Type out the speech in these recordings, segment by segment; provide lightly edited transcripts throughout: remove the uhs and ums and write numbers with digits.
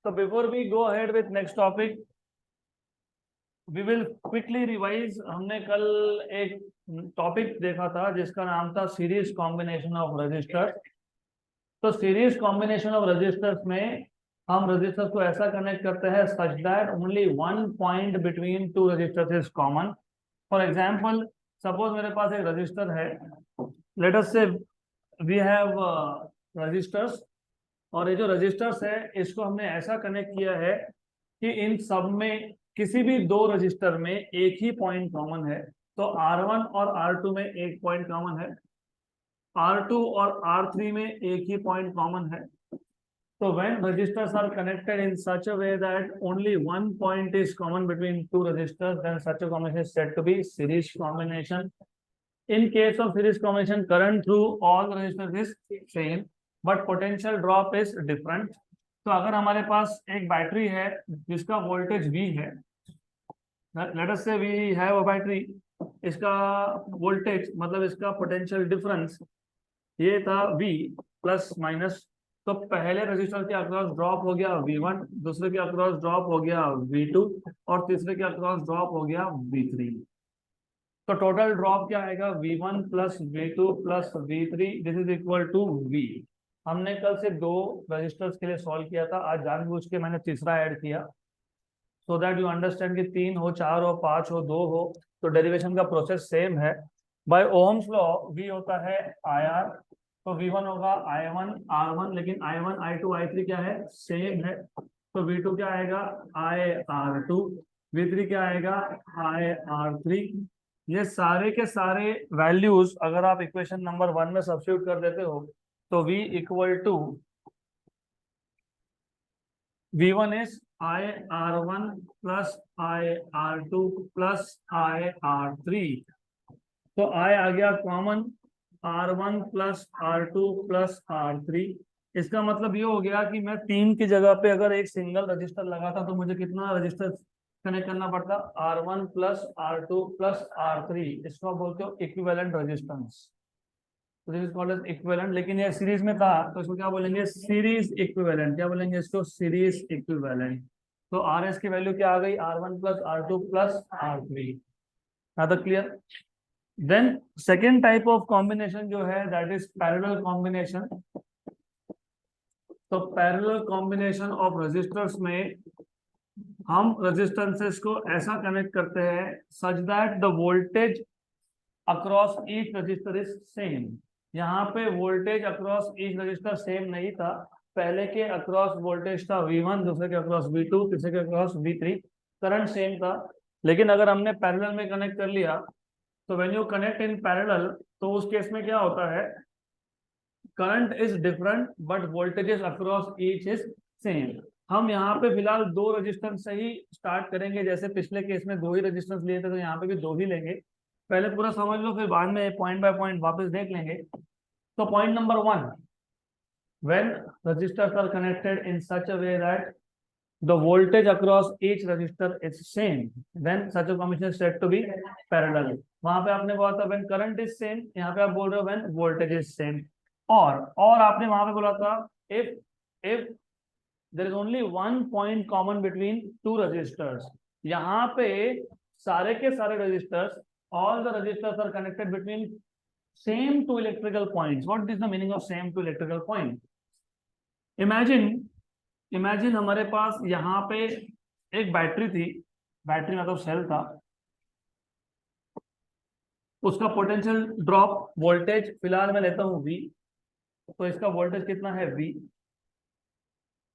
So before we go ahead with next topic, we will quickly revise. हमने कल एक topic देखा था जिसका नाम था सीरीज कॉम्बिनेशन ऑफ रजिस्टर्स। तो सीरीज कॉम्बिनेशन ऑफ रजिस्टर्स में हम रजिस्टर्स को ऐसा कनेक्ट करते हैं such that only one point between two registers is common. For example, suppose मेरे पास एक रजिस्टर है, let us say we have registers, और ये जो रजिस्टर्स है इसको हमने ऐसा कनेक्ट किया है कि इन सब में किसी भी दो रजिस्टर में एक ही पॉइंट कॉमन है। तो R1 और R2 में एक पॉइंट कॉमन है, R2 और R3 में एक ही पॉइंट कॉमन है। तो when registers are connected in such a way that only one point is common between two registers, then such a combination is said to be series combination. In case of series combination, current through all the registers is same, but potential drop is different. तो अगर हमारे पास एक battery है जिसका voltage V है, let us say we have a battery, इसका voltage मतलब इसका पोटेंशियल डिफरेंस ये था V प्लस माइनस। तो पहले रजिस्टर के अक्रॉस ड्रॉप हो गया V1, दूसरे के अक्रॉस ड्रॉप हो गया V2 और तीसरे के अक्रॉस ड्रॉप हो गया V3। तो टोटल ड्रॉप क्या आएगा? V1 plus V2 plus V3, this is equal to V। हमने कल से दो रजिस्टर्स के लिए सॉल्व किया था, आज जानबूझ के मैंने तीसरा ऐड किया सो दैट यू अंडरस्टैंड कि 3 हो, 4 हो, 5 हो, 2 हो, तो डेरिवेशन का प्रोसेस सेम है। बाय ओम्स लॉ V होता है IR, तो V1 होगा I1 R1, लेकिन I1 I2 I3 क्या है? सेम है। तो V2 क्या आएगा? IR2, V3 क्या आएगा? IR3। ये सारे के सारे वैल्यूज अगर आप इक्वेशन नंबर 1 में सब्स्टिट्यूट कर देते हो तो V equal to V1 is IR1 plus IR2 plus IR3। तो I आ गया common, R1 plus R2 plus R3। इसका मतलब ये हो गया कि मैं 3 की जगह पे अगर एक सिंगल रजिस्टर लगाता तो मुझे कितना रजिस्टर कनेक्ट करना पड़ता? R1 plus R2 plus R3। इसको आप बोलते हो इक्विवेलेंट रेजिस्टेंस, तो this is called as equivalent. लेकिन ये सीरीज में था तो इसको क्या बोलेंगे? Series equivalent. क्या बोलेंगे इसको? Series equivalent. तो RS की वैल्यू क्या आ गई? R1 plus R2 plus R3। now the clear? Then second type of combination जो है that is parallel combination। तो parallel combination of resistors में हम रेजिस्टेंसेस को ऐसा कनेक्ट करते हैं such that the voltage across each resistor is same। यहाँ पे voltage across each resistor same नहीं था, पहले के अक्रॉस वोल्टेज था V1, दूसरे के अक्रॉस V2, तीसरे के अक्रॉस V3, करंट सेम था। लेकिन अगर हमने पैरेलल में कनेक्ट कर लिया तो when you connect in parallel तो उस केस में क्या होता है? Current is different but voltages across each is same. हम यहाँ पे फिलहाल दो रजिस्टर से ही स्टार्ट करेंगे, जैसे पिछले केस में दो ही रजिस्टर्स लिए थे तो यहाँ पे भी दो ही लेंगे। पहले पूरा समझ लो, फिर बाद में पॉइंट बाय पॉइंट वापस देख लेंगे। तो point number 1, when resistors are connected in such a way that the voltage across each resistor is same, then such a combination is said to be parallel। वहां पे आपने बोला था when current is same, यहाँ पे आप बोल रहे हो when voltage is same। और आपने वहां पे बोला था if there is only one point common between two resistors। यहाँ पे सारे के सारे resistors, all the resistors are connected between same two electrical points। what is the meaning of same two electrical point? imagine हमारे पास यहाँ पे एक battery थी, बैटरी मतलब सेल था, उसका पोटेंशियल ड्रॉप वोल्टेज फिलहाल मैं लेता हूँ V, तो इसका वोल्टेज कितना है? V।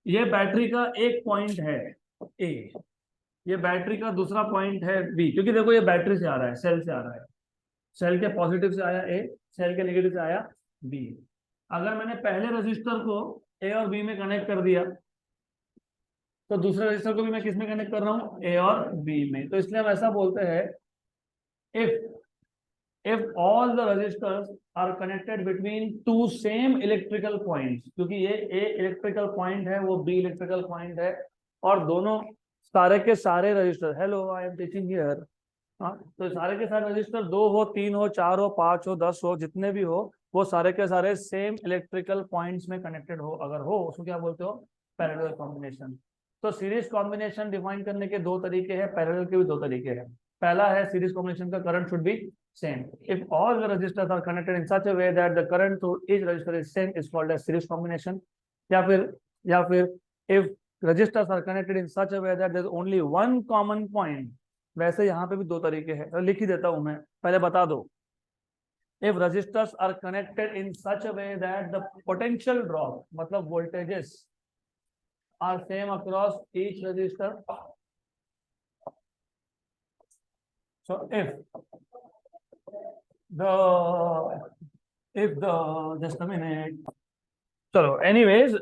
ये बैटरी का एक पॉइंट है A, ये बैटरी का दूसरा पॉइंट है B। क्योंकि देखो ये बैटरी से आ रहा है, सेल से आ रहा है, सेल के पॉजिटिव से आया A, सेल के नेगेटिव से आया B। अगर मैंने पहले रजिस्टर को A और B में कनेक्ट कर दिया तो दूसरे रजिस्टर को भी मैं किस में कनेक्ट कर रहा हूँ? A और B में। तो इसलिए हम ऐसा बोलते हैं if all the resistors are connected between two same electrical points, क्योंकि ये A इलेक्ट्रिकल पॉइंट है, वो B इलेक्ट्रिकल पॉइंट है, और दोनों सारे के सारे register, hello I am teaching here, हाँ, तो सारे के सारे रजिस्टर 2 हो, 3 हो, 4 हो, 5 हो, 10 हो, जितने भी हो, वो सारे के सारे सेम इलेक्ट्रिकल पॉइंट्स में कनेक्टेड हो, अगर हो उसको क्या बोलते हो? Parallel combination. तो सीरीज कॉम्बिनेशन डिफाइन करने के दो तरीके हैं, पैरेलल के भी दो तरीके हैं। पहला है सीरीज कॉम्बिनेशन का current should be same if all the resistors are connected in such a way that the current through each resistor is same is called as series combination. या फिर if resistors are connected in such a way that there is only one common point. वैसे यहाँ पे भी दो तरीके हैं, तो लिख ही देता हूं मैं, पहले बता दो। If resistors are connected in such a way that the potential drop, मतलब voltages are same across each resistor. So if the just a minute. So anyways,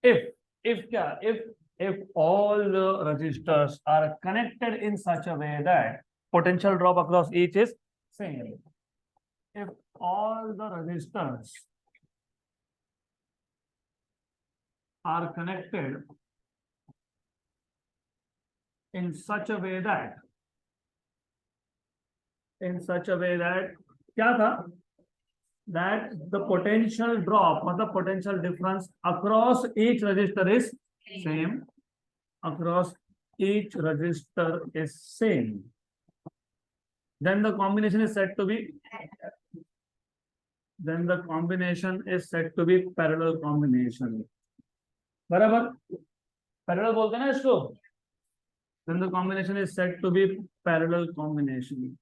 if all the resistors are connected in such a way that potential drop across each is same. If all the resistors are connected in such a way that क्या था, that the potential drop मतलब potential difference across each resistor is same, then the combination is said to be parallel combination। बराबर, parallel बोलते हैं ना इसको। then the combination is said to be parallel combination।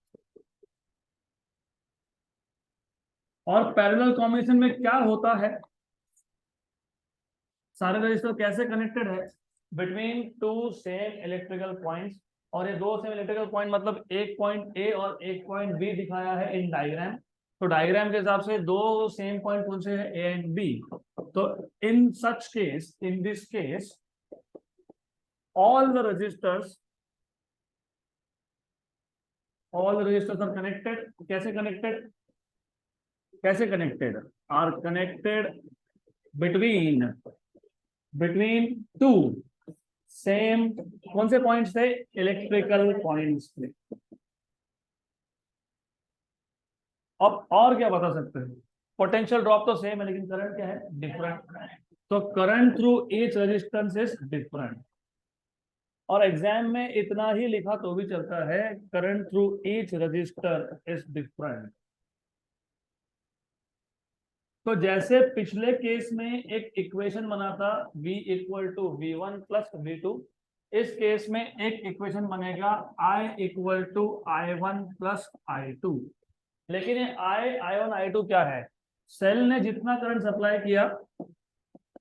और parallel combination में क्या होता है, सारे रजिस्टर कैसे कनेक्टेड है, between two same electrical points. और ये दो सेम इलेक्ट्रिकल पॉइंट मतलब एक पॉइंट ए और एक पॉइंट बी दिखाया है इन डायग्राम। तो डायग्राम के हिसाब से दो सेम पॉइंट कौन से हैं, ए एंड बी। तो in this case all the resistors are connected। कैसे connected are connected between two same कौन से पॉइंट्स थे, इलेक्ट्रिकल पॉइंट्स थे। अब और क्या बता सकते हैं, पोटेंशियल ड्रॉप तो सेम है लेकिन करंट क्या है, डिफरेंट। तो current through each resistance is different. और एग्जाम में इतना ही लिखा तो भी चलता है, current through each resistor is different. तो जैसे पिछले केस में एक इक्वेशन बना था V equal to V1 plus V2, इस केस में एक इक्वेशन बनेगा I equal to I1 plus I2। लेकिन ये I1 I2 क्या है, सेल ने जितना करंट सप्लाई किया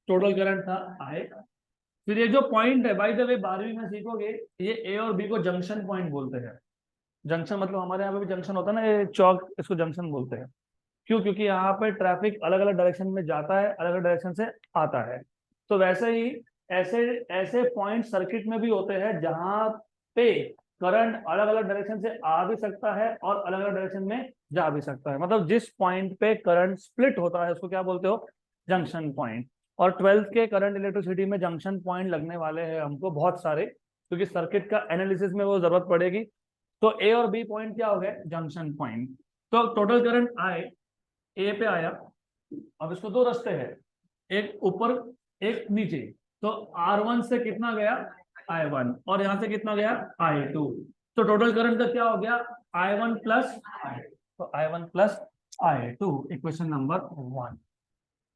टोटल करंट था I। फिर ये जो पॉइंट है, बाय द वे 12वीं में सीखोगे, ये ए और बी को जंक्शन पॉइंट बोलते हैं। जंक्शन मतलब हमारे यहाँ पे भी जंक्शन होता है ना, ये चौक, इसको जंक्शन बोलते हैं। क्यों, क्योंकि यहाँ पे ट्रैफिक अलग अलग डायरेक्शन में जाता है, अलग अलग डायरेक्शन से आता है। तो वैसे ही ऐसे ऐसे पॉइंट सर्किट में भी होते हैं जहाँ पे करंट अलग अलग डायरेक्शन से आ भी सकता है और अलग अलग डायरेक्शन में जा भी सकता है। मतलब जिस पॉइंट पे करंट स्प्लिट होता है उसको क्या बोलते हो, जंक्शन पॉइंट। और 12th के करंट इलेक्ट्रिसिटी में जंक्शन पॉइंट लगने वाले हैं हमको बहुत सारे, क्योंकि सर्किट का एनालिसिस में वो जरूरत पड़ेगी। तो ए और बी पॉइंट क्या हो गए, जंक्शन पॉइंट। तो टोटल करंट आए ए पे आया, अब इसको दो रास्ते हैं, एक ऊपर एक नीचे। तो R1 से कितना गया, I1, और यहां से कितना गया, I2। तो टोटल करंट का क्या हो गया, I1 प्लस I। तो I1 plus I2 equation number 1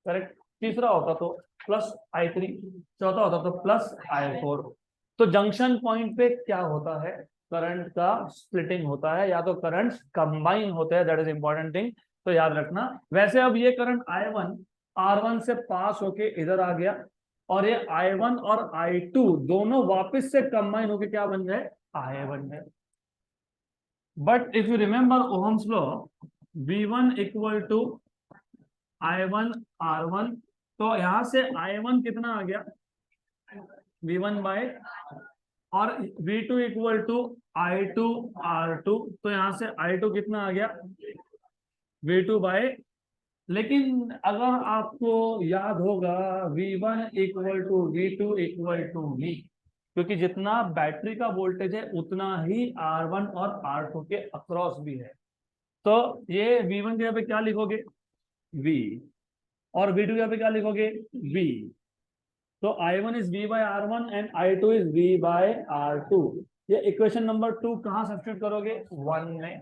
correct. तीसरा होता तो प्लस I3, चौथा होता तो प्लस I4। तो जंक्शन पॉइंट पे क्या होता है, करंट का स्प्लिटिंग होता है, या तो करंट कंबाइन होते हैं, दैट इज इंपॉर्टेंट थिंग, तो याद रखना। वैसे अब ये करंट I1 R1 से पास होके इधर आ गया, और ये I1 और I2 दोनों वापस से कंबाइन होके क्या बन गए, I बन गए। But if you remember ohm's law, V1 equal to I1 R1, तो यहां से I1 कितना आ गया, V1 बाय, और V2 equal to I2 R2, तो यहां से I2 कितना आ गया, V2 बाय। लेकिन अगर आपको याद होगा V1 equal to V2 equal to V, क्योंकि जितना बैटरी का वोल्टेज है उतना ही R1 और R2 के अक्रॉस भी है। तो ये V1 के यहाँ पे क्या लिखोगे, V, और V2 यहाँ पे क्या लिखोगे, V। तो I1 is V by R1 and I2 is V by R2। ये इक्वेशन नंबर 2 कहाँ सब्स्टिट्यूट करोगे? 1 में।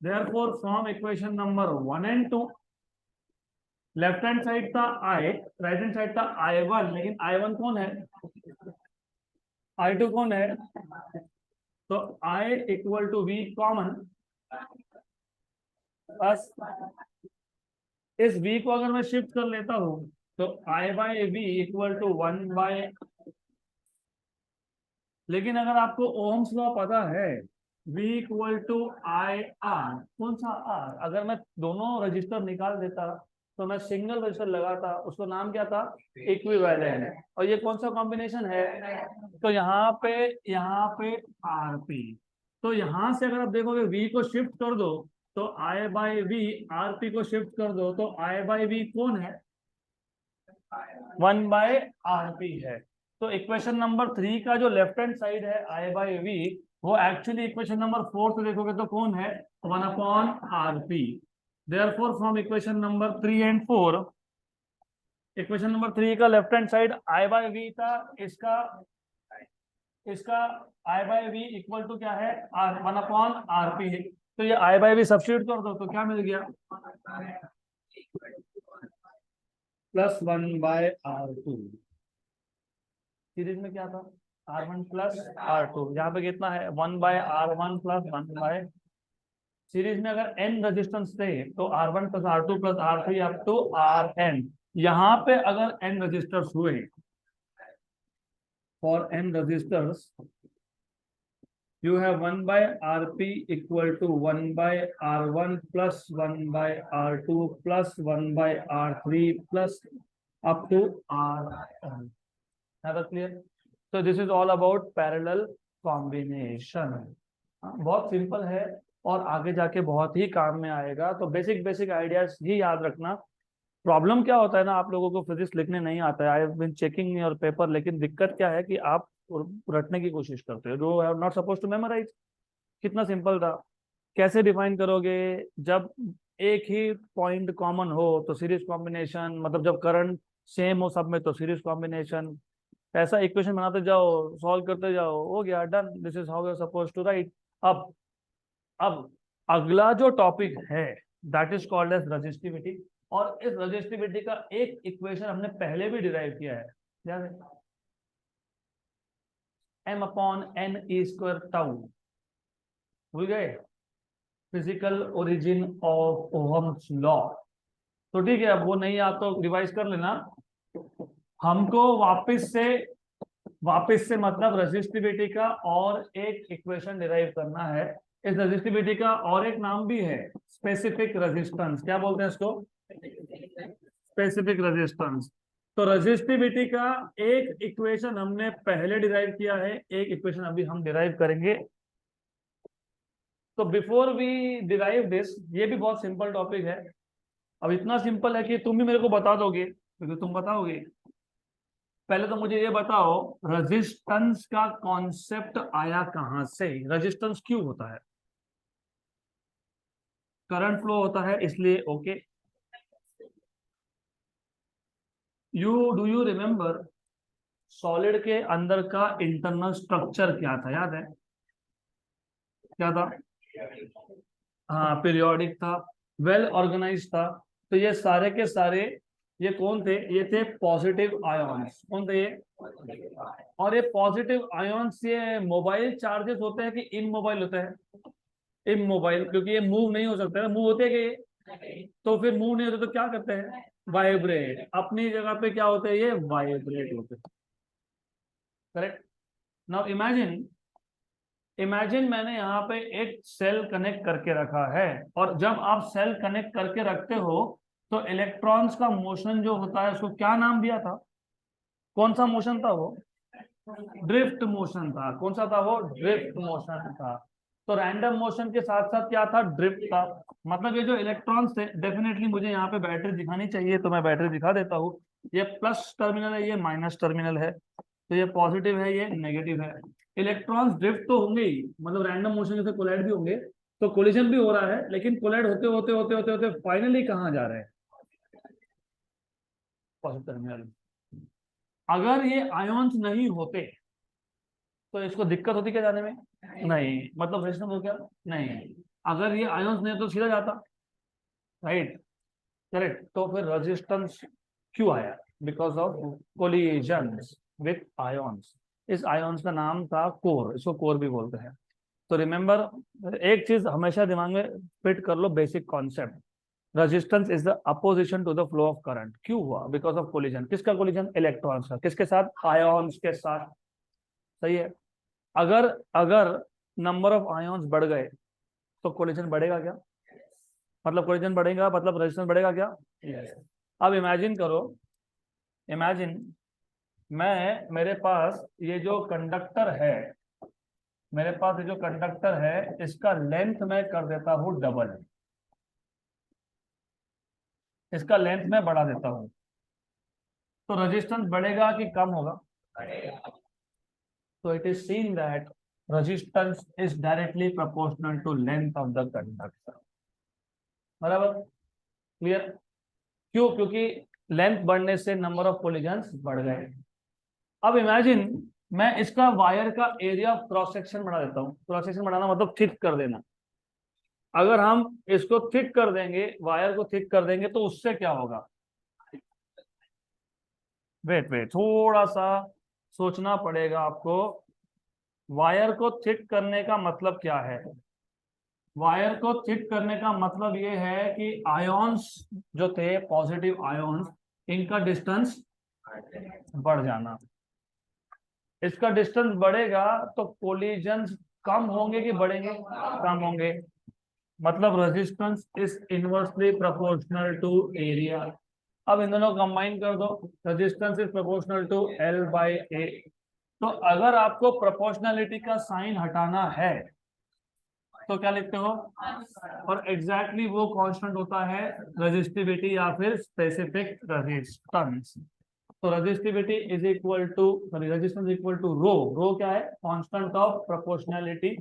Therefore from equation number 1 and 2, left hand side था I, राइट हैंड साइड था I1, लेकिन I1 कौन है? I2 कौन है? तो I equal to V common, बस इस V को अगर मैं शिफ्ट कर लेता हूं तो I by V equal to 1 by, लेकिन अगर आपको ओम्स लॉ पता है V equal to I R, कौन सा R? अगर मैं दोनों रजिस्टर निकाल देता तो मैं सिंगल रजिस्टर लगाता, उसका नाम क्या था? इक्विवेलेंट। और ये कौन सा कॉम्बिनेशन है? तो यहाँ पे आरपी। तो यहां से अगर आप देखोगे V को शिफ्ट कर दो तो I बाई V, आरपी को शिफ्ट कर दो तो I बाई V कौन है? 1 बाय आरपी है। तो इक्वेशन नंबर 3 का जो लेफ्ट हैंड साइड है I बाई V, वो एक्चुअली इक्वेशन नंबर 4 से देखोगे तो कौन है? 1 upon RP. Therefore from equation number 3 and 4, equation number 3 का left hand side I by V था, इसका I by V equal to क्या है? 1 अपॉन आरपी है। तो ये I बाई V सब्स्टिट्यूट कर दो तो क्या मिल गया? Plus 1 bye R2। सीरीज में क्या था? R1 प्लस R2, यहाँ पे कितना है? 1 bye R1 plus 1 bye, series में अगर n रेजिस्टेंस थे तो R1 plus R2 plus R3 up to Rn। यहाँ पे अगर n रजिस्टर्स हुए, for n resistors you have 1 by Rp equal to 1 by R1 plus 1 by R2 plus 1 by R3 plus up to Rn। Now that's clear? So this is all about parallel combination। बहुत simple है और आगे जाके बहुत ही काम में आएगा। तो बेसिक आइडियाज ही याद रखना। प्रॉब्लम क्या होता है ना, आप लोगों को फिजिक्स लिखने नहीं आता है, I have been checking your paper, लेकिन दिक्कत क्या है कि आप रटने की कोशिश करते हो, जो are not suppose to memorize. कितना सिंपल था, कैसे डिफाइन करोगे? जब एक ही पॉइंट कॉमन हो तो सीरीज कॉम्बिनेशन, मतलब जब करंट सेम हो सब में तो सीरीज कॉम्बिनेशन। ऐसा इक्वेशन बनाते जाओ, सॉल्व करते जाओ, हो गया, done. This is how you are suppose to write. अब अगला जो टॉपिक है that is called as resistivity. और इस रेजिस्टिविटी का एक इक्वेशन हमने पहले भी डिराइव किया है, याद है? m upon n e square tau. भूल गए? Physical origin of ohm's law. तो ठीक है, अब वो नहीं आता तो रिवाइज कर लेना। हमको वापस से मतलब रेजिस्टिविटी का और एक इक्वेशन डिराइव करना है। इस रेजिस्टिविटी का और एक नाम भी है, स्पेसिफिक रेजिस्टेंस। क्या बोलते हैं इसको? Specific resistance. तो रेजिस्टिविटी का एक इक्वेशन हमने पहले डिराइव किया है, एक इक्वेशन अभी हम डिराइव करेंगे। तो बिफोर वी डिराइव दिस, ये भी बहुत सिंपल टॉपिक है। अब इतना सिंपल है कि तुम भी मेरे को बता दोगे, क्योंकि तुम बताओगे। पहले तो मुझे ये बताओ, रेजिस्टेंस का कॉन्सेप्ट आया कहां से? रेजिस्टेंस क्यों होता है? करंट फ्लो होता है इसलिए, okay. Do you remember solid के अंदर का इंटरनल स्ट्रक्चर क्या था? याद है क्या था? हाँ, पीरियोडिक था, वेल ऑर्गेनाइज था। तो ये सारे के सारे ये कौन थे? ये थे पॉजिटिव आयोन्स। कौन थे ये? और ये पॉजिटिव आयोन्स ये मोबाइल चार्जेस होते हैं कि इमोबाइल होते हैं? इमोबाइल, क्योंकि ये मूव नहीं हो सकते ना। मूव होते हैं कि ये? तो फिर मूव नहीं होते तो क्या करते हैं? वाइब्रेट। अपनी जगह पे क्या होते हैं? ये वाइब्रेट होते हैं। करेक्ट। नाउ इमेजिन मैंने यहाँ पे एक सेल कनेक्ट करके रखा है, और जब आप सेल कनेक्ट करके रखते हो तो इलेक्ट्रॉन्स का मोशन जो होता है उसको क्या नाम दिया था? कौन सा मोशन था वो? ड्रिफ्ट मोशन था। कौन सा था वो? ड्रिफ्ट मोशन था। तो रैंडम मोशन के साथ साथ क्या था? ड्रिफ्ट था। मतलब ये जो इलेक्ट्रॉन्स थे, डेफिनेटली मुझे यहाँ पे बैटरी दिखानी चाहिए तो मैं बैटरी दिखा देता हूँ। ये प्लस टर्मिनल है, ये माइनस टर्मिनल है। तो ये पॉजिटिव है, ये नेगेटिव है। इलेक्ट्रॉन्स ड्रिफ्ट तो होंगे ही, मतलब रैंडम मोशन से कोलाइड भी होंगे। तो कोलिजन भी हो रहा है, लेकिन कोलाइड होते होते होते होते होते फाइनली कहाँ जा रहे हैं? Positive terminal. अगर ये आयोन्स नहीं होते तो इसको दिक्कत होती क्या जाने में? नहीं, मतलब रेजिस्टेंस हो क्या? नहीं, अगर ये आयोन्स नहीं तो सीधा जाता, राइट, करेक्ट। तो फिर रेजिस्टेंस क्यों आया? Because of collision with ions. इस आयोन्स का नाम था कोर, इसको कोर भी बोलते हैं। तो रिमेंबर, एक चीज हमेशा दिमाग में फिट कर लो, basic concept, resistance is the opposition to the flow of current. क्यों हुआ? Because of collision. किसका कोलिजन? इलेक्ट्रॉन्स का। किसके साथ? आयोन्स के साथ। सही है। अगर अगर नंबर ऑफ आयोन्स बढ़ गए तो कोलिजन बढ़ेगा क्या? मतलब कोलिजन बढ़ेगा मतलब रेजिस्टेंस बढ़ेगा क्या? yes. अब इमेजिन करो, इमेजिन मेरे पास ये जो कंडक्टर है, मेरे पास ये जो कंडक्टर है, इसका लेंथ मैं कर देता हूं डबल, इसका लेंथ मैं बढ़ा देता हूं, तो रेजिस्टेंस बढ़ेगा कि कम होगा? तो it is seen that resistance is directly proportional to length of the conductor. बराबर? क्लियर? क्यों? क्योंकि लेंथ बढ़ने से नंबर ऑफ कोलिजन्स बढ़ गए। अब इमेजिन मैं इसका वायर का एरिया ऑफ क्रॉस सेक्शन बढ़ा देता हूं। क्रॉस सेक्शन बढ़ाना मतलब थिक कर देना। अगर हम इसको थिक कर देंगे, वायर को थिक कर देंगे, तो उससे क्या होगा? वेट वेट, थोड़ा सा सोचना पड़ेगा आपको। वायर को थिक करने का मतलब क्या है? वायर को थिक करने का मतलब ये है कि आयोन्स जो थे, पॉजिटिव आयोन्स, इनका डिस्टेंस बढ़ जाना। इसका डिस्टेंस बढ़ेगा तो कोलिजन्स कम होंगे कि बढ़ेंगे? कम होंगे। मतलब resistance is inversely proportional to area. अब इन दोनों कंबाइन कर दो, resistance is proportional to L by A. तो अगर आपको प्रोपोर्शनलिटी का साइन हटाना है तो क्या लिखते हो? और एग्जैक्टली वो कांस्टेंट होता है रेजिस्टिविटी या फिर स्पेसिफिक रेजिस्टेंस। तो resistivity is equal to, sorry, resistance equal to rho. Rho क्या है? Constant of proportionality.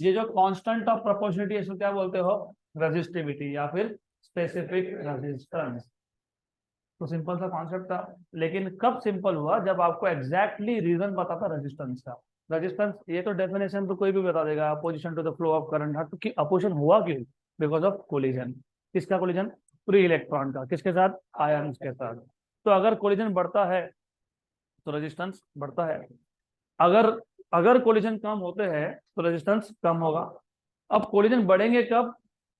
ये जो कांस्टेंट ऑफ प्रोपोर्शनलिटी, इसको क्या बोलते हो? रेजिस्टिविटी या फिर स्पेसिफिक रेजिस्टेंस। तो सिंपल सा कॉन्सेप्ट था, लेकिन कब सिंपल हुआ? जब आपको एग्जैक्टली रीजन पता था रेजिस्टेंस का। रेजिस्टेंस ये तो डेफिनेशन तो कोई भी बता देगा, opposition to the flow of current. हाँ, तो अपोजिशन हुआ क्यों? Because of collision. किसका कोलिजन? फ्री इलेक्ट्रॉन का। किसके साथ? आयन्स के साथ। तो अगर कोलिजन बढ़ता है तो रेजिस्टेंस बढ़ता है। अगर अगर कोलिजन कम होते हैं तो रेजिस्टेंस कम होगा। अब कोलिजन बढ़ेंगे कब?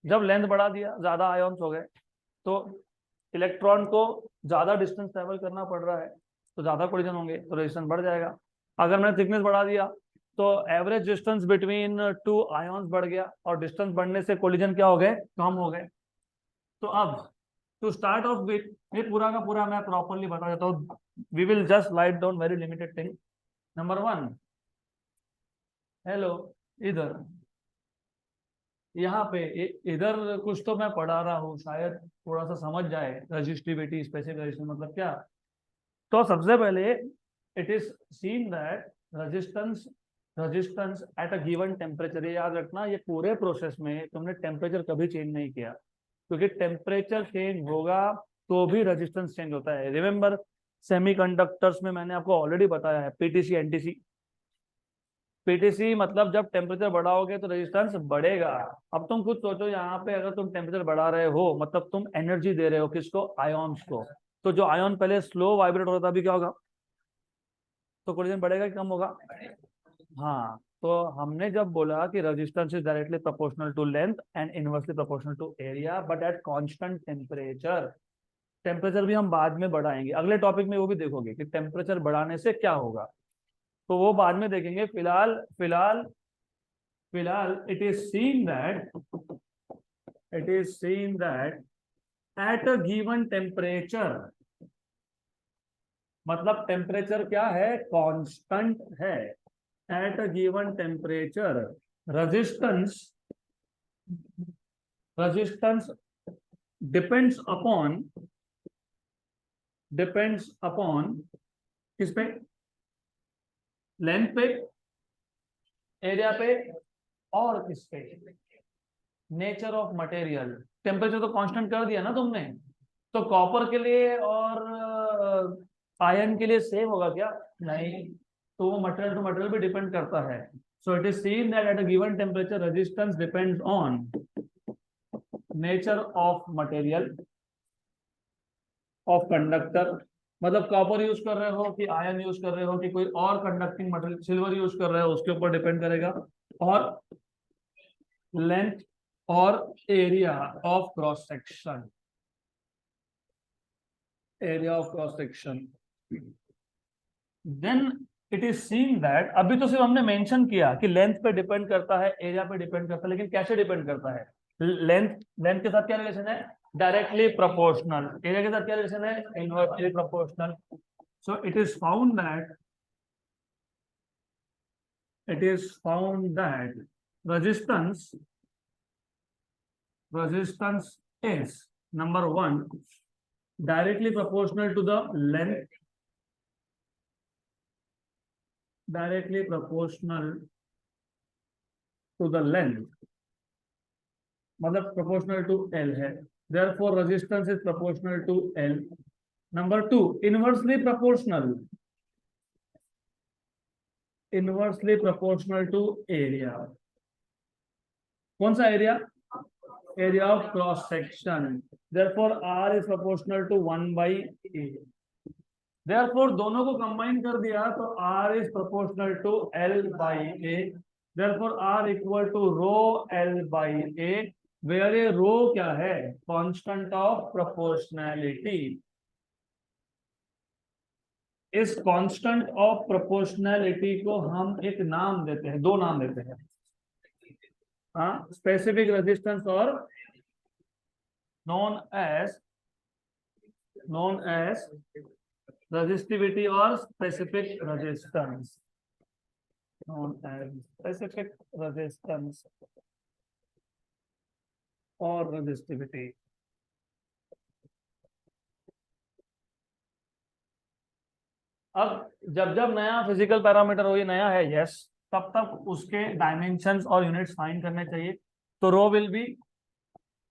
जब लेंथ बढ़ा दिया, ज्यादा आयन्स हो गए, तो इलेक्ट्रॉन को ज्यादा डिस्टेंस ट्रेवल करना पड़ रहा है, तो ज्यादा कोलिजन होंगे तो रेजिस्टेंस बढ़ जाएगा। अगर मैंने थिकनेस बढ़ा दिया तो average distance between two ions बढ़ गया, और डिस्टेंस बढ़ने से कोलिजन क्या हो गए? कम हो गए। तो अब टू स्टार्ट ऑफ विथ, ये पूरा का पूरा मैं प्रॉपरली बता देता हूँ। We will just write down very limited thing. Number one, hello, इधर, यहाँ पे इधर कुछ तो मैं पढ़ा रहा हूँ, शायद थोड़ा सा समझ जाए रजिस्टिविटी, स्पेसिफिक रेजिस्टेंस मतलब क्या। तो सबसे पहले it is seen that resistance resistance at a given temperature. ये याद रखना, ये पूरे प्रोसेस में तुमने टेम्परेचर कभी चेंज नहीं किया, क्योंकि टेम्परेचर चेंज होगा तो भी रेजिस्टेंस चेंज होता है। रिमेंबर, सेमीकंडक्टर्स में मैंने आपको ऑलरेडी बताया है, पीटीसी एनटीसी। पीटीसी मतलब जब टेम्परेचर बढ़ाओगे तो रेजिस्टेंस बढ़ेगा। अब तुम खुद सोचो, यहाँ पे अगर तुम टेम्परेचर बढ़ा रहे हो मतलब तुम एनर्जी दे रहे हो किसको? आयोन्स को। तो जो आयोन पहले स्लो वाइब्रेट होता था, अभी क्या होगा? तो कोलिजन बढ़ेगा कि कम होगा? हाँ, तो हमने जब बोला कि resistance is directly proportional to length and inversely proportional to area, but at constant temperature. Temperature भी हम बाद में बढ़ाएंगे, अगले टॉपिक में वो भी देखोगे कि टेम्परेचर बढ़ाने से क्या होगा, तो वो बाद में देखेंगे। फिलहाल फिलहाल फिलहाल it is seen that at a given temperature, मतलब टेम्परेचर क्या है? कांस्टेंट है। At a given temperature resistance resistance depends upon किस पे? लेंथ पे, एरिया पे, और किस पे? Nature of material. टेम्परेचर तो कांस्टेंट कर दिया ना तुमने, तो कॉपर के लिए और आयन के लिए सेम होगा क्या? नहीं, तो वो मटेरियल टू मटेरियल भी डिपेंड करता है. So it is seen that at a given temperature resistance depends on nature of material of conductor. मतलब कॉपर यूज कर रहे हो कि आयन यूज कर रहे हो कि कोई और कंडक्टिंग मटेरियल सिल्वर यूज कर रहे हो, उसके ऊपर डिपेंड करेगा. और लेंथ और area of cross section, area of cross section. Then it is seen that, अभी तो सिर्फ हमने मेंशन किया कि लेंथ पे डिपेंड करता है, एरिया पे डिपेंड करता है, लेकिन कैसे डिपेंड करता है? लेंथ, लेंथ के साथ क्या रिलेशन है? Directly proportional. एरिया के साथ क्या रिलेशन है? Inversely proportional. So it is found that, it is found that resistance is number one directly proportional to the length, directly proportional to the length, मतलब proportional to L है, therefore resistance is proportional to L. Number two, inversely proportional, inversely proportional to area. कौन सा area? area of cross section. Therefore R is proportional to 1 by A. Therefore दोनों को combine कर दिया तो R is proportional to L by A. Therefore R equal to rho L by A, where a rho क्या है? Constant of proportionality. इस constant of proportionality को हम एक नाम देते हैं, दो नाम देते हैं. हाँ, स्पेसिफिक रेजिस्टेंस और known as resistivity or specific resistance, known as specific resistance or resistivity. अब जब जब नया फिजिकल पैरामीटर हो, ये नया है, यस, तब तब उसके डायमेंशंस और यूनिट्स फाइंड करने चाहिए. तो rho will be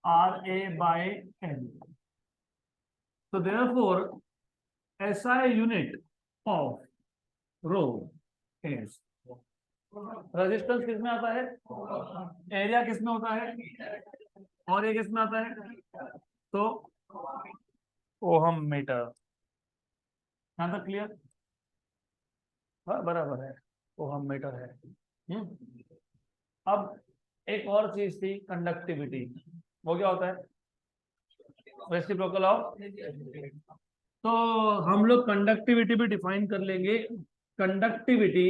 RA by L. So therefore SI unit of rho is, resistance किसमें आता है? एरिया किसमें होता है? और ये किसमें आता है? तो ओहम मीटर. यहाँ तक क्लियर? हाँ, बराबर है, ओहम मीटर है. अब एक और चीज थी, कंडक्टिविटी. वो क्या होता है? Reciprocal of. तो हम लोग कंडक्टिविटी भी डिफाइन कर लेंगे. कंडक्टिविटी,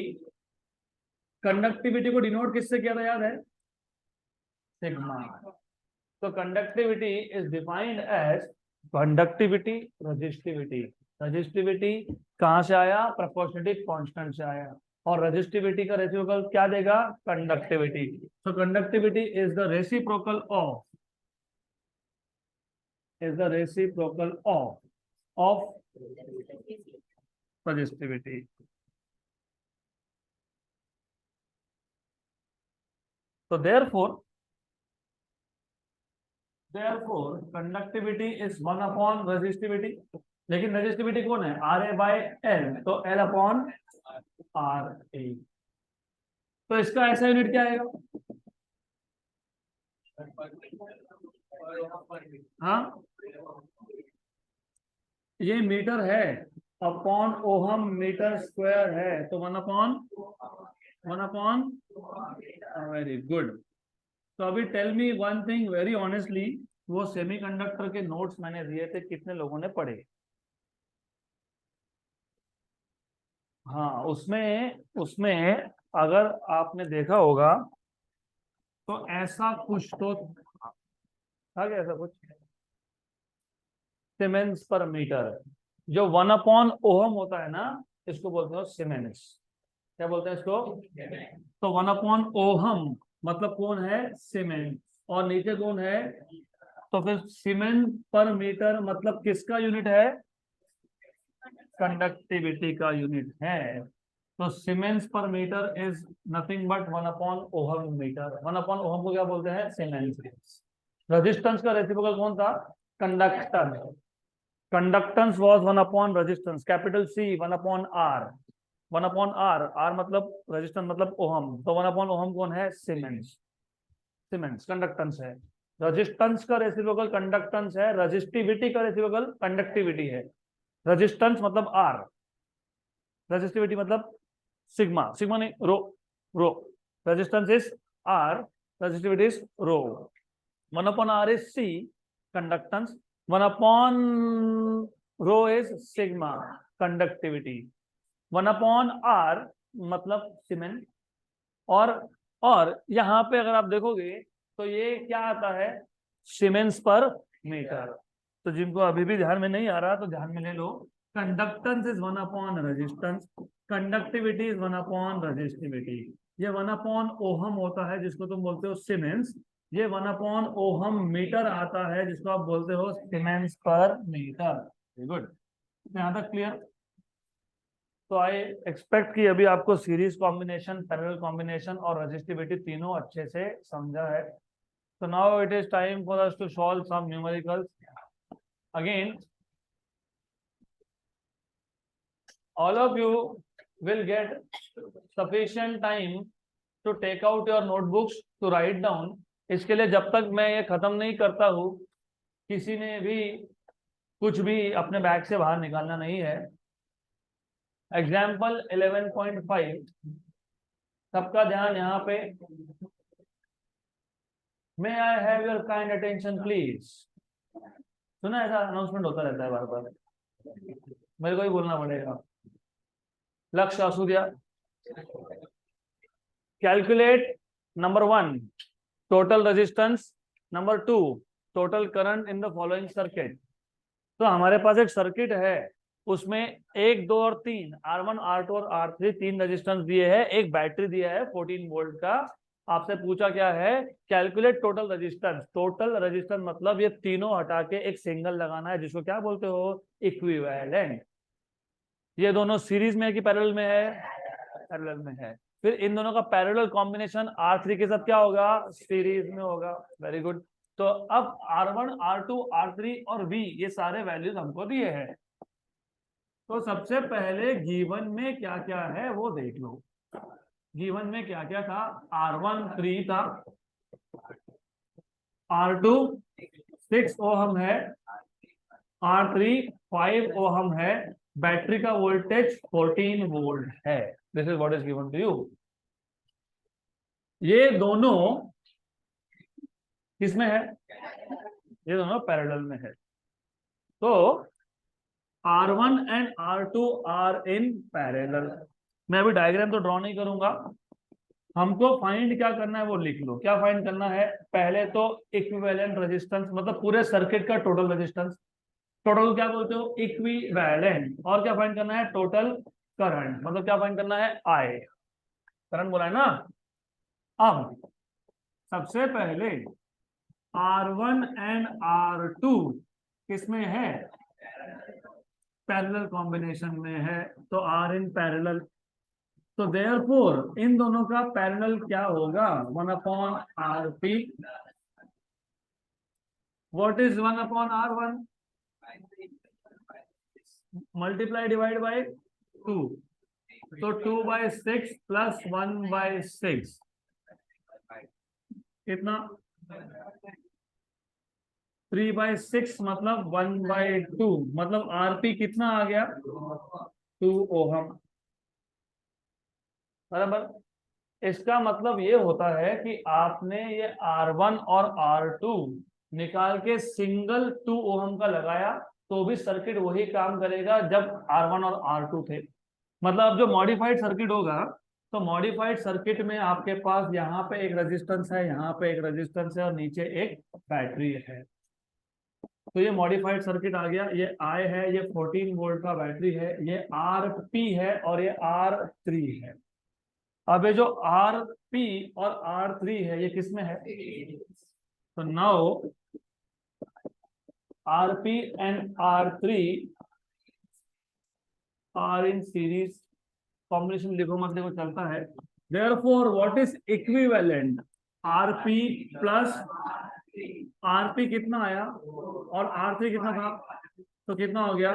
कंडक्टिविटी को डिनोट किससे किया था, याद है? सिग्मा. तो conductivity is defined as conductivity resistivity. Resistivity कहां से आया? प्रोपोर्शनलिटी कांस्टेंट से आया. और रेजिस्टिविटी का रेसिप्रोकल क्या देगा? Conductivity. So conductivity is the reciprocal of, is the reciprocal of resistivity. So therefore conductivity is 1 upon resistivity. लेकिन resistivity कौन है? RA by L, तो L upon RA. तो इसका ऐसा यूनिट क्या आएगा? हाँ, ये मीटर है, अपॉन ओहम मीटर स्क्वायर है, तो 1 अपॉन वेरी गुड. तो अभी tell me one thing very honestly, वो सेमीकंडक्टर के नोट्स मैंने दिए थे, कितने लोगों ने पढ़े? हाँ, उसमें अगर आपने देखा होगा तो ऐसा कुछ तो था क्या, ऐसा कुछ सीमेंस पर मीटर, जो 1 अपॉन ओहम होता है ना, इसको बोलते हैं सीमेंस. क्या बोलते हैं इसको? तो 1 अपॉन ओहम मतलब कौन है? सीमेंस. और नीचे कौन है? तो फिर सीमेंस पर मीटर मतलब किसका यूनिट है? कंडक्टिविटी का यूनिट है. तो siemens per metre is nothing but 1 upon ohm metre. 1 upon ohm को क्या बोलते हैं? सीमेंस. रेजिस्टेंस का रेसिप्रोकल कौन था? Conductor. Conductance was 1 upon resistance, capital C 1 upon R, 1 upon R, R मतलब रेजिस्टेंस मतलब ओहम, तो 1 अपॉन ओहम कौन है? सीमेंस। सीमेंस कंडक्टेंस है, रेजिस्टेंस का रेसिप्रोकल कंडक्टेंस है, रेजिस्टिविटी का रेसिप्रोकल कंडक्टिविटी है। रेजिस्टेंस मतलब आर, रेजिस्टिविटी मतलब सिग्मा, सिग्मा नहीं rho, rho, resistance is R, resistivity is rho. 1 upon R is C conductance, 1 upon rho is sigma conductivity. 1 upon are मतलब siemens. और यहाँ पे अगर आप देखोगे तो ये क्या आता है? Siemens per metre. तो जिनको अभी भी ध्यान में नहीं आ रहा तो ध्यान में ले लो। Conductance is 1 upon resistance, conductivity is 1 upon resistivity. ये 1 अपॉन ओहम होता है जिसको तुम बोलते हो सीमेंस, ये 1 अपॉन ओहम मीटर आता है जिसको आप बोलते हो siemens per metre. Very good, यहाँ तक क्लियर? तो आई एक्सपेक्ट कि अभी आपको सीरीज कॉम्बिनेशन, पैरेलल कॉम्बिनेशन और रेजिस्टिविटी तीनों अच्छे से समझा है। So now it is time for us to solve some numericals. Again, all of you will get sufficient time to take out your notebooks to write down. इसके लिए जब तक मैं ये खत्म नहीं करता हूँ, किसी ने भी कुछ भी अपने बैग से बाहर निकालना नहीं है। एग्जाम्पल 11.5, सबका ध्यान यहाँ पे। May I have your kind attention please. सुना, ऐसा अनाउंसमेंट होता रहता है बार बार, मेरे को ही बोलना पड़ेगा। Lakshya Asudiya, calculate number 1 total resistance, number 2 total current in the following circuit. तो हमारे पास एक सर्किट है, उसमें 1, 2 और 3 R1, R2 और R3 तीन रेजिस्टेंस दिए हैं, एक बैटरी दिया है 14 वोल्ट का। आपसे पूछा क्या है? Calculate total resistance. Total resistance मतलब ये तीनों हटा के एक सिंगल लगाना है जिसको क्या बोलते हो? इक्विवेलेंट। ये दोनों सीरीज में है कि पैरेलल में है? पैरेलल में है। फिर इन दोनों का पैरेलल कॉम्बिनेशन R3 के साथ क्या होगा? सीरीज में होगा। Very good. तो अब R1, R2, R3 और V ये सारे वैल्यूज हमको दिए हैं। तो सबसे पहले गिवन में क्या क्या है वो देख लो। गिवन में क्या क्या था? R1 3 था, R2 6 ओहम है, R3 5 ओहम है, बैटरी का वोल्टेज 14 वोल्ट है। This is what is given to you. ये दोनों किसमें है? ये दोनों पैरेलल में है। तो R1 and R2 are in parallel. मैं अभी डायग्राम तो ड्रॉ नहीं करूंगा, हमको फाइंड क्या करना है वो लिख लो। क्या फाइंड करना है? पहले तो इक्विवेलेंट रेजिस्टेंस मतलब पूरे सर्किट का टोटल रेजिस्टेंस। टोटल क्या बोलते हो? इक्विवेलेंट। और क्या फाइंड करना है? Total current. मतलब क्या फाइंड करना है? आई, करंट बोला है ना। अब सबसे पहले R1 एंड R2 किसमें है? पैरेलल कॉम्बिनेशन में है, तो आर इन पैरेलल। तो देयरफॉर इन दोनों का पैरेलल क्या होगा? 1/RP। What is 1/R1? Multiply divide by 2, तो 2/6 प्लस 1/6 कितना? 3/6 मतलब 1/2, मतलब आरपी कितना आ गया? 2 ओहम। बराबर। इसका मतलब ये होता है कि आपने ये R1 और R2 निकाल के सिंगल 2 ओहम का लगाया तो भी सर्किट वही काम करेगा जब R1 और R2 थे। मतलब अब जो मॉडिफाइड सर्किट होगा, तो मॉडिफाइड सर्किट में आपके पास यहाँ पे एक रेजिस्टेंस है, यहाँ पे एक रेजिस्टेंस है और नीचे एक बैटरी है। तो ये मॉडिफाइड सर्किट आ गया। ये I है, ये 14 वोल्ट का बैटरी है, ये RP है और ये R3 है। अब ये जो RP और R3 है ये किस में है? तो now RP and R3 are in series. Combination लिखो मत, देखो चलता है। Therefore what is equivalent? RP plus RP कितना आया और R3 कितना था? तो कितना हो गया?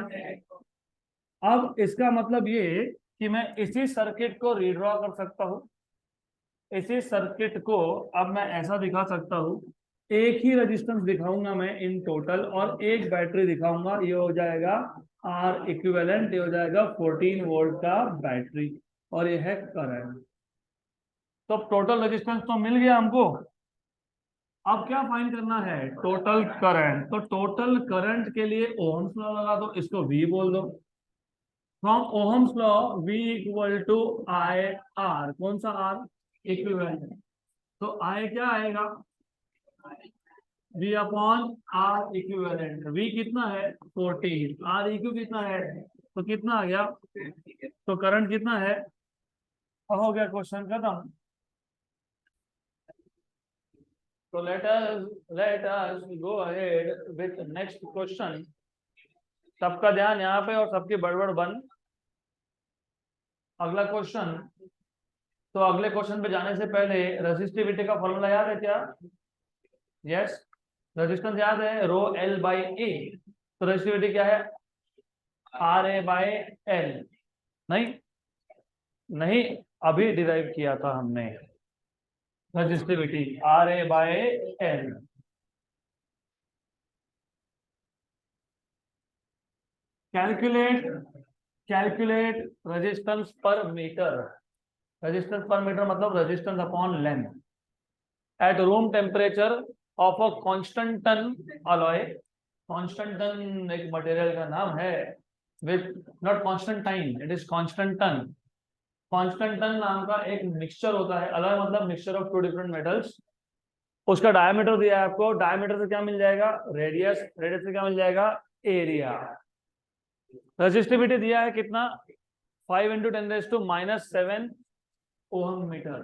अब इसका मतलब ये कि मैं इसी सर्किट को रीड्रॉ कर सकता हूँ। इसी सर्किट को अब मैं ऐसा दिखा सकता हूँ, एक ही रेजिस्टेंस दिखाऊंगा मैं इन टोटल और एक बैटरी दिखाऊंगा, ये हो जाएगा आर इक्विवेलेंट, ये हो जाएगा 14 वोल्ट का बैटरी और ये है करंट। तो टोटल रेजिस्टेंस तो मिल गया हमको। अब क्या फाइंड करना है? Total current. तो टोटल करंट के लिए ओहम्स लॉ लगा दो, इसको V बोल दो। From ohm's law V equal to I R. कौन सा आर? इक्विवेलेंट। तो आई क्या आएगा? V upon R equivalent. V कितना है? 14। आर इक्यू कितना है? तो कितना आ गया? तो करंट कितना है? हो गया क्वेश्चन खत्म। तो let us go ahead with next question। सबका ध्यान यहाँ पे और सबकी बड़बड़ बंद। अगला क्वेश्चन। तो अगले क्वेश्चन पे जाने से पहले रेजिस्टिविटी का फॉर्मूला याद है क्या? यस। रेजिस्टेंस याद है, रो एल बाई ए। तो रेजिस्टिविटी क्या है? R A by L. नहीं नहीं, अभी डिराइव किया था हमने resistivity R A by L. Calculate calculate resistance per metre. Resistance per metre मतलब resistance upon length at room temperature of a constantan alloy. Constantan एक material का नाम है, with not constant time, it is constantan. Constantan नाम का एक mixture होता है, अलॉय मतलब mixture of two different metals. उसका डायमीटर दिया है आपको, डायमीटर से क्या मिल जाएगा? रेडियस, रेडियस से क्या मिल जाएगा? एरिया। रेजिस्टिविटी दिया है कितना? 5 इंटू 10⁻⁻⁷ ओहम मीटर।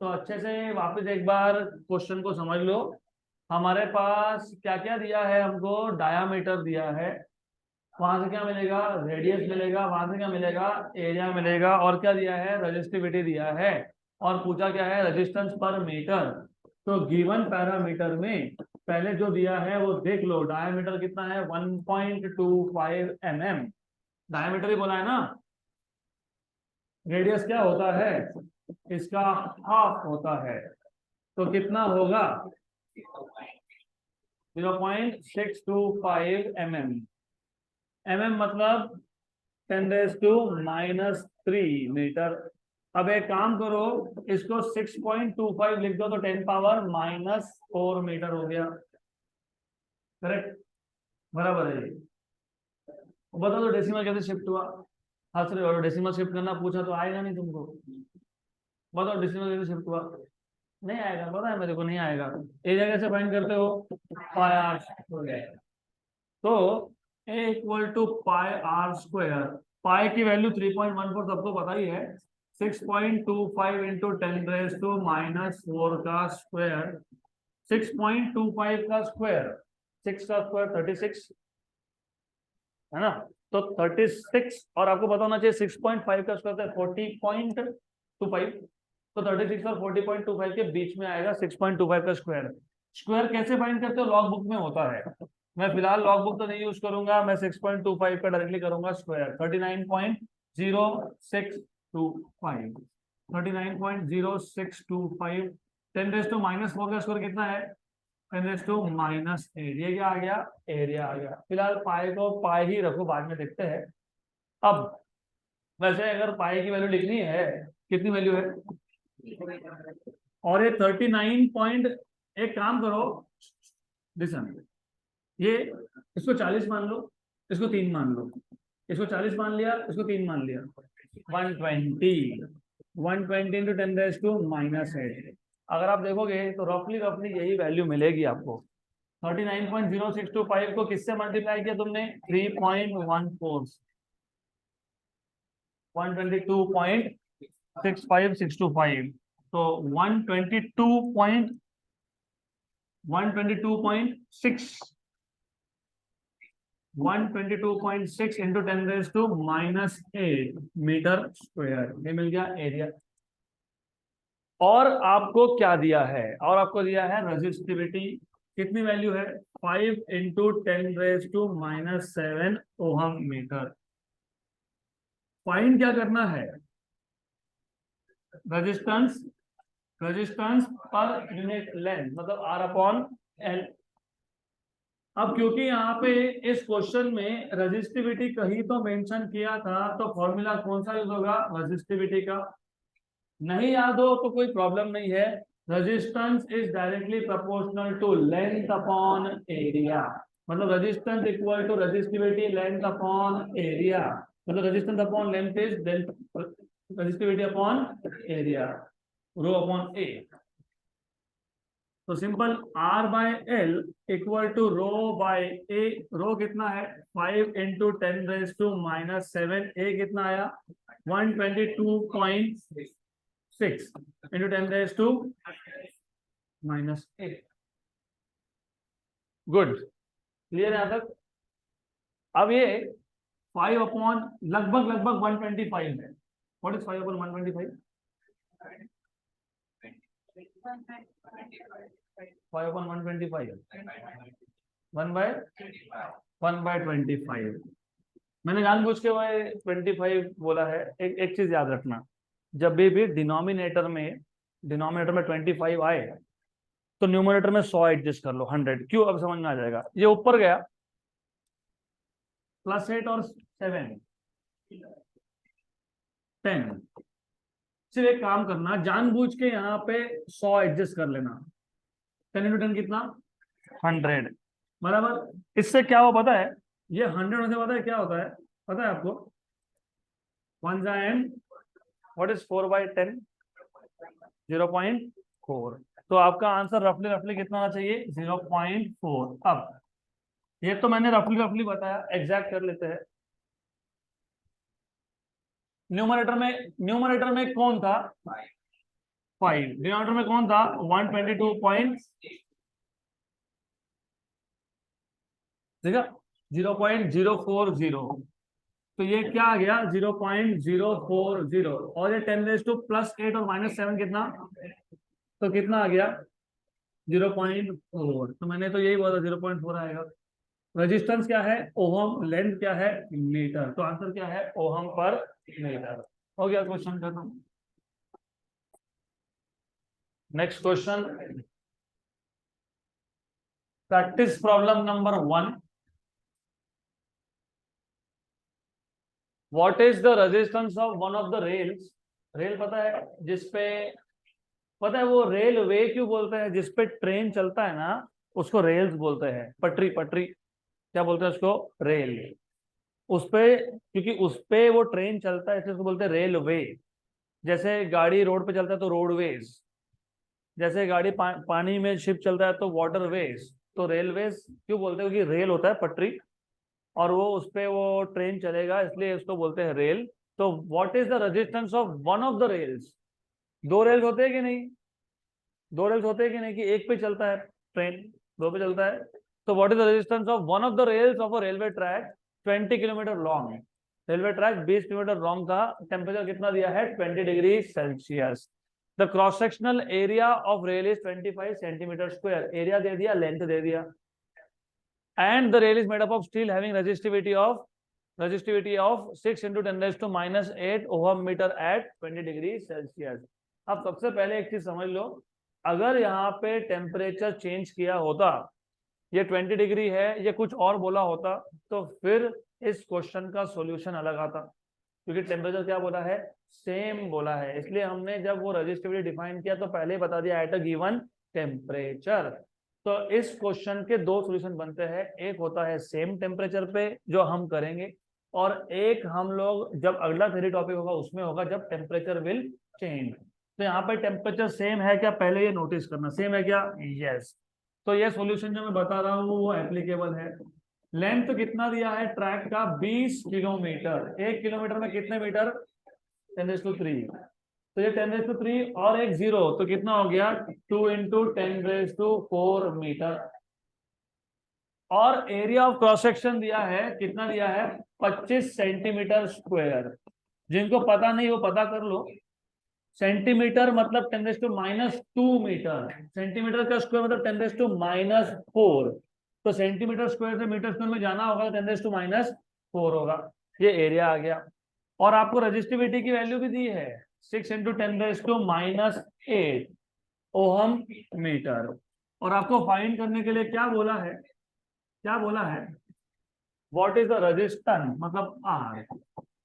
तो अच्छे से वापस एक बार क्वेश्चन को समझ लो। हमारे पास क्या क्या दिया है हमको? डायामीटर दिया है, वहां से क्या मिलेगा? रेडियस मिलेगा, वहां से क्या मिलेगा? एरिया मिलेगा। और क्या दिया है? रेजिस्टिविटी दिया है। और पूछा क्या है? Resistance per metre. तो गिवन पैरामीटर में पहले जो दिया है वो देख लो। डायमीटर कितना है? 1.25 mm। डायमीटर ही बोला है ना। रेडियस क्या होता है? इसका हाफ होता है। तो कितना होगा? 0.625 mm। mm मतलब 10⁻³ मीटर। अब एक काम करो, इसको 6.25 लिख दो तो 10⁻⁻⁴ मीटर हो गया। करेक्ट, बराबर है। बता दो डेसिमल कैसे शिफ्ट हुआ? हंस रहे हो? डेसिमल शिफ्ट करना पूछा तो आएगा नहीं तुमको। बताओ डेसिमल कैसे शिफ्ट हुआ? नहीं आएगा, पता है मेरे को नहीं आएगा। एरिया कैसे फाइंड करते हो? Pi R square. तो A equal to pi R square. Pi की वैल्यू 3.14 सबको पता ही है। 6.25 इंटू 10⁻⁻⁴ का स्क्वायर। 6.25 का स्क्वायर, 6 का स्क्वायर 36 है ना। तो 36 और आपको पता होना चाहिए 6.5 का स्क्वायर 40.25। तो 36 और 40.25 के बीच में आएगा 6.25 का स्क्वायर। स्क्वायर कैसे फाइंड करते हो? लॉग बुक में होता है। मैं फिलहाल लॉग बुक तो नहीं यूज करूंगा, मैं 6.25 का डायरेक्टली करूंगा स्क्वायर। 39.0625। 39.0625 10⁻⁻⁴ का स्क्वायर कितना है? 10⁻⁻8। ये क्या आ गया? एरिया आ गया। फिलहाल पाई को पाई ही रखो, बाद में देखते हैं। अब वैसे अगर पाई की वैल्यू लिखनी है, कितनी वैल्यू है? और ये 39 पॉइंट, एक काम करो, लिसन, ये इसको 40 मान लो, इसको 3 मान लो। इसको 40 मान लिया, इसको 3 मान लिया। 120 120 इंटू 10⁻⁻⁸। अगर आप देखोगे तो रफली रफली यही वैल्यू मिलेगी आपको। 39.0625 को किससे मल्टीप्लाई किया तुमने? 3.14। 122.65625। तो 122.6 इंटू 10⁻⁸ मीटर स्क्वायर। ये मिल गया एरिया। और आपको क्या दिया है? और आपको दिया है रेजिस्टिविटी कितनी वैल्यू है 5 इंटू 10⁻⁻⁷ ओहम मीटर। फाइंड क्या करना है, resistance, resistance per unit length मतलब R अपॉन L। अब क्योंकि यहाँ पे इस क्वेश्चन में रेजिस्टिविटी कहीं तो मेंशन किया था, तो फॉर्मूला कौन सा यूज होगा, रेजिस्टिविटी का। नहीं याद हो तो कोई प्रॉब्लम नहीं है, resistance is directly proportional to length upon area. मतलब resistance equal to resistivity length upon area, मतलब resistance upon length is resistivity upon area, rho upon A. तो simple R by L equal to rho by A. Rho कितना है 5 into 10⁻⁻⁷, ए कितना आया 122.6 into 10⁻⁻8। Good, clear है यहाँ तक। अब ये 5 अपॉन लगभग लगभग 125 है। What is 5 upon 125? 5 upon 125 1/25। मैंने जानबूझ के वह 25 बोला है। एक चीज याद रखना, जब भी डिनोमिनेटर में 25 आए तो न्यूमरेटर में 100 एडजस्ट कर लो, 100 क्यों, अब समझ में आ जाएगा। ये ऊपर गया +8 और 7 10। सिर्फ एक काम करना, जानबूझ के यहाँ पे 100 एडजस्ट कर लेना। 10 इंटू 10 कितना 100 बराबर। इससे क्या हो पता है, ये 100 में से पता है क्या होता है, पता है आपको 1 एंड व्हाट इज 4/10 0.4। तो आपका आंसर रफली रफली कितना होना चाहिए 0.4। अब ये तो मैंने रफली रफली बताया, एग्जैक्ट कर लेते हैं। न्यूमरेटर में कौन था 5, डिनोमिनेटर में कौन था 122 ठीक है 0.040। तो ये क्या आ गया 0.040, और ये 10⁻+8 और -7 कितना, तो कितना आ गया 0.4। तो मैंने तो यही बोला 0.4 आएगा। रेजिस्टेंस क्या है ओहम, लेंथ क्या है मीटर, तो आंसर क्या है ओहम पर मीटर। हो गया क्वेश्चन खत्म। Next question, practice problem number 1। What is the resistance of one of the rails. Rail पता है जिसपे, पता है वो रेलवे क्यों बोलते हैं, जिसपे ट्रेन चलता है ना उसको रेल्स बोलते हैं। पटरी, पटरी क्या बोलते हैं उसको, रेल। उसपे क्योंकि उसपे वो ट्रेन चलता है इसलिए उसको बोलते हैं रेलवे। जैसे गाड़ी रोड पे चलता है तो रोडवेज, जैसे गाड़ी पानी में शिप चलता है तो वाटरवेज। तो रेलवेज क्यों बोलते हैं, क्योंकि रेल होता है पटरी और वो उसपे वो ट्रेन चलेगा इसलिए उसको बोलते हैं रेल। तो what is the resistance of one of the rails. दो रेल्स होते हैं कि नहीं, दो रेल्स होते हैं कि नहीं, कि एक पे चलता है ट्रेन, दो पे चलता है। तो what is the resistance of one of the rails of a railway track 20 kilometre long. Railway track 20 kilometre long था, टेम्परेचर कितना दिया है 20 degree Celsius. The cross sectional area of rail is 25 centimetre square. Area दे दिया, length दे दिया। And the rail is made up of steel having resistivity of 6 into 10⁻⁸ ohm metre at 20 degree Celsius. अब सबसे पहले एक चीज समझ लो, अगर यहाँ पे टेम्परेचर चेंज किया होता, ये 20 डिग्री है, ये कुछ और बोला होता, तो फिर इस क्वेश्चन का सॉल्यूशन अलग आता। क्योंकि टेम्परेचर क्या बोला है, सेम बोला है, इसलिए हमने जब वो रेजिस्टिविटी डिफाइन किया तो पहले ही बता दिया एट अ गिवन टेम्परेचर। तो इस क्वेश्चन के दो सॉल्यूशन बनते हैं, एक होता है सेम टेम्परेचर पे जो हम करेंगे, और एक हम लोग जब अगला थ्योरी टॉपिक होगा उसमें होगा जब टेम्परेचर विल चेंज। तो यहाँ पे टेम्परेचर सेम है क्या, पहले ये नोटिस करना, सेम है क्या, यस। तो ये सॉल्यूशन जो मैं बता रहा हूँ वो एप्लीकेबल है। लेंथ कितना दिया है ट्रैक का 20 किलोमीटर, 1 किलोमीटर में कितने मीटर 10⁻3। तो ये 10⁻3 और एक 0 तो कितना हो गया 2 इंटू 10⁻4 मीटर। और एरिया ऑफ क्रॉस सेक्शन दिया है, कितना दिया है 25 सेंटीमीटर स्क्वायर। जिनको पता नहीं वो पता कर लो, सेंटीमीटर मतलब 10⁻⁻² मीटर, सेंटीमीटर का स्क्वायर मतलब 10⁻⁻⁴। तो सेंटीमीटर स्क्वायर से मीटर स्क्वायर में जाना होगा तो 10⁻⁴ होगा। ये एरिया आ गया। और आपको रजिस्टिविटी की वैल्यू भी दी है 6 × 10⁻⁸ ओहम मीटर। और आपको फाइंड करने के लिए क्या बोला है, क्या बोला है, व्हाट इज द रेजिस्टेंस मतलब आर।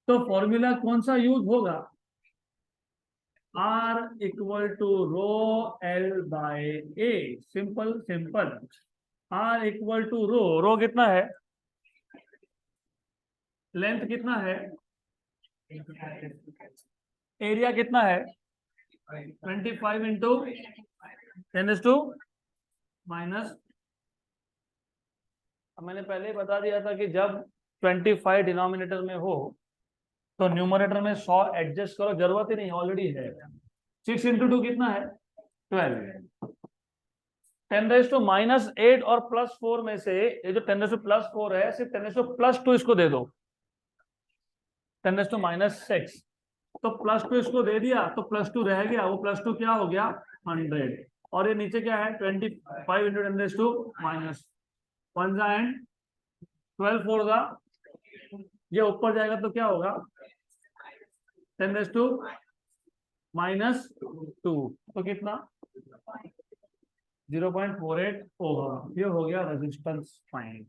तो फॉर्मूला कौन सा यूज होगा, R = ρL/A। Simple simple, R = रो कितना है, लेंथ कितना है, एरिया कितना है, 25 × 10⁻⁻। मैंने पहले ही बता दिया था कि जब 25 डिनोमिनेटर में हो तो न्यूमरेटर में 100 एडजस्ट करो, जरूरत ही नहीं, ऑलरेडी है। 6 × 2 कितना है, 12। 10⁻⁻8 और +4 में से ये जो 10⁻+4 है, सिर्फ 10⁻+2 इसको दे दो, 10⁻⁻6। तो +2 इसको दे दिया तो +2 रह गया, वो +2 क्या हो गया, 100। और ये नीचे क्या है, 25 × 10⁻1 एंड 12 4 का, ये ऊपर जाएगा तो क्या होगा, 10⁻⁻2। तो कितना, 0.48 होगा। ये हो गया रेजिस्टेंस फाइंड।